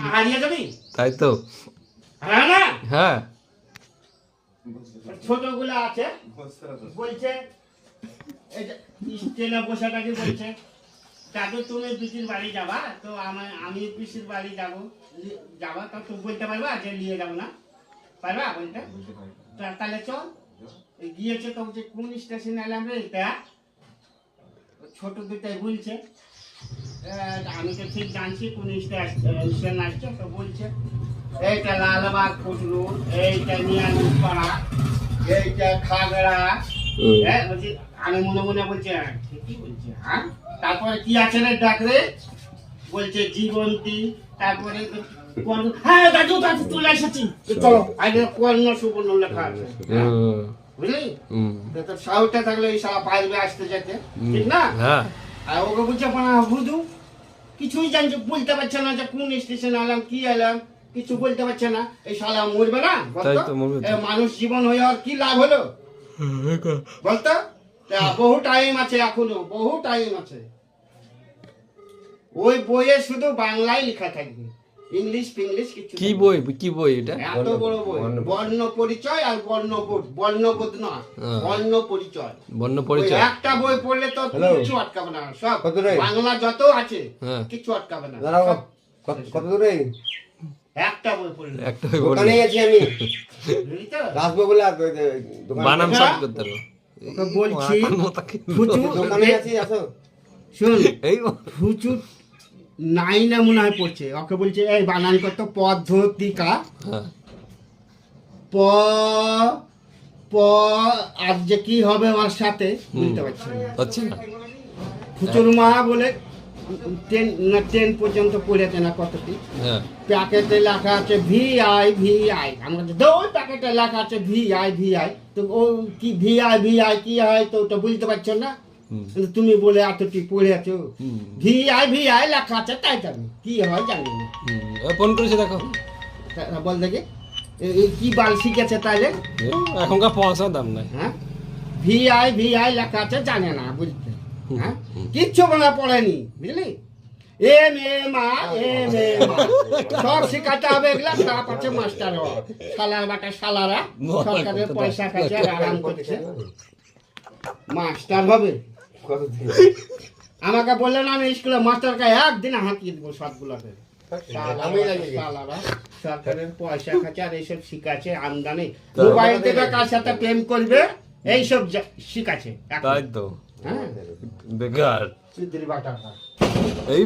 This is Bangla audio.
হারিয়ে যাবি তাই তো হ্যাঁ না হ্যাঁ ছোটগুলো আছে বলছে এই যে স্টেনে বসাটাকে বলছে দাদু তুমি পিসির বাড়ি যাবা তো আমি পিসির বাড়ি যাবা তা তো বলতে পারবা যে নিয়ে যাবো না পারবা বলতে তাহলে চল গিয়েছে তো বলছে কোন স্টেশনে এলাম রে এটা ছোট দুটাই বলছে আমি তো ঠিক জানছি কোন স্টেশন আসছে তো বলছে এইটা লালবাগ ফুটরু এইটা নিয়ালিপাড়া এইটা খাগড়া হ্যাঁ বলছি আমি মনে মনে বলছি ঠিকই বলছে হ্যাঁ তারপরে কি আছে রে ডাক রে বলছে জীবন্তী তারপরে হ্যাঁ দাদু দাদু চলে এসেছি চলো আগে কর্ণ সুবর্ণ লেখা আছে বুঝলি তো সাউটা থাকলে এই সারা পারবে আসতে যেতে ঠিক না হ্যাঁ আর ওকে বলছে বুঝু কিছুই জানছে বলতে পারছে না যে কোন স্টেশনে এলাম কি এলাম কিছু বলতে পারছে না এই শালা মরবে না মানুষ জীবন হয়ে আর কি লাভ হলো বলতো বহু টাইম আছে এখনো বহু টাইম আছে ওই বইয়ে শুধু বাংলায় লেখা থাকবে ইংলিশ ফিংলিশ কিছু কি বই এটা এত বড় বই বর্ণ পরিচয় আর বর্ণবোধ না বর্ণ পরিচয় একটা বই পড়লে তো কিছু আটকাবে না সব বাংলা যত আছে কিছু আটকাবে না কত দূরে একটা বই পড়লে একটা বই দোকানে আছি আমি রাসবো বলে বানাম সব করতে পারো ওকে বলছি ফুচু দোকানে আছি আসো শুন এই ফুচু নাইনা মনে হয় পড়ছে ওকে বলছে এই বানান কত পদ্ধতিকা প প আর যে কি হবে ওর সাথে বুঝতে পারছি না ফুচুর মা বলে 10 পর্যন্ত পড়েছে না কতটি প্যাকেটে লেখা আছে VI আমরা ওই প্যাকেটে লেখা আছে VI তো ও কি VI কি হয় তো ওটা বুঝতে পারছো না তুমি বলে এতটি পড়েছো VI লেখা আছে তাই জানি কি হয় জানি না ফোন করেছে দেখো বল দেখে কি বাল শিখেছে তাহলে এখনকার পয়সার দাম নাই হ্যাঁ VI লেখা আছে জানে না বুঝতে হ্যাঁ কিচ্ছু বাংলা পড়েনি বুঝলি এম সব শিখাতে হবে এগুলা তার পাশে মাস্টার হওয়া শালার বাটা শালারা সরকারের পয়সা খাচ্ছে আর আরাম করছে মাস্টার হবে আমাকে বললেন আমি স্কুলে মাস্টারকে একদিন হাঁকিয়ে দেবো সবগুলোকে সরকারের পয়সা খাচ্ছে আর এইসব শিখাচ্ছে আমদানি মোবাইল থেকে কার সাথে প্রেম করবে এইসব শিখাচ্ছে তাই তো হ্যাঁ বেকার সিদ্ধির বাটা এই